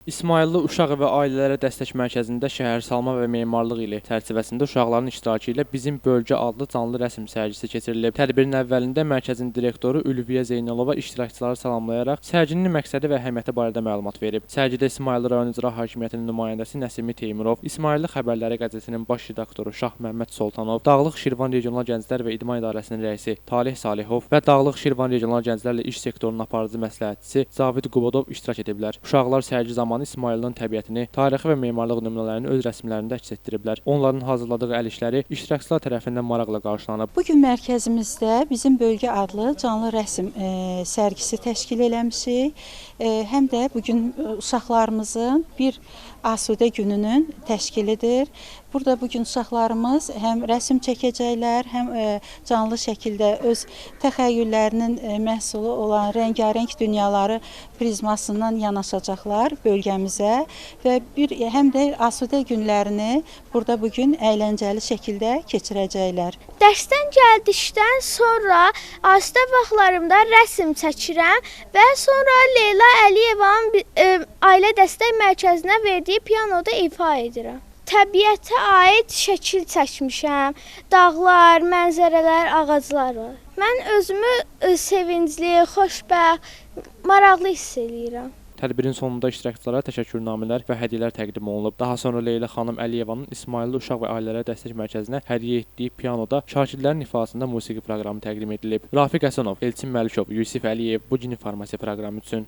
İsmayıllı Uşaq və Ailələrə Dəstək Mərkəzində şəhərsalma və memarlıq ili çərçivəsində uşaqların iştirakı ilə Bizim Bölgə adlı canlı rəsm sərgisi keçirilib. Tədbirin əvvəlində mərkəzin direktoru Ülviyə Zeynalova iştirakçıları salamlayaraq sərginin məqsədi və əhəmiyyəti barədə məlumat verib. Sərgidə İsmayıllı rayon icra hakimiyyətinin nümayəndəsi Nəsimi Teymurov, İsmayıllı Xəbərləri qəzetinin baş redaktoru Şah Məmməd Soltanov, Dağlıq Şirvan Regional Gənclər və İdman İdarəsinin rəisi Talih Salihov və Dağlıq Şirvan Regional Gənclərlə İş sektorunun aparıcı məsləhətçisi Cavid Qubadov iştirak ediblər. Uşaqlar sərgi zamanı İsmayıllın təbiətini, tarixi və memarlıq nümunələrini öz rəsmlərində əks etdiriblər. Onların hazırladığı əl işləri iştirakçılar tərəfindən maraqla qarşılanıb. Bugün mərkəzimizdə Bizim Bölgə adlı canlı rəsm sərgisi təşkil eləmişik. Həm də bugün uşaqlarımızın bir asudə gününün təşkilidir. Burada bugün uşaqlarımız həm rəsm çəkəcəklər, həm canlı şəkildə öz təxəyyüllərinin məhsulu olan rəngarəng dünyaları prizmasından yanaşacaqlar bölgəmizə və həm də asudə günlərini burada bugün əyləncəli şəkildə keçirəcəklər. Dərsdən gəldikdən sonra asudə vaxtlarımda rəsm çəkirəm və sonra Leyla Əliyevanın Ailə Dəstək Mərkəzinə verdiyi pianoda ifa edirəm. Təbiətə aid şəkil çəkmişəm. Dağlar, mənzərələr, ağaclar var. Mən özümü sevincli, xoşbəxt, maraqlı hiss edirəm. Tədbirin sonunda iştirakçılara təşəkkürnamələr və hədiyyələr təqdim olunub. Daha sonra Leyla xanım Əliyevanın İsmayıllı Uşaq və Ailələrə Dəstək Mərkəzinə hədiyyə etdiyi pianoda şagirdlərin ifasında musiqi proqramı təqdim edilib. Rafiq Həsənov, Elçin Məlikov, Yusif Əliyev bu gün informasiya proqramı üçün.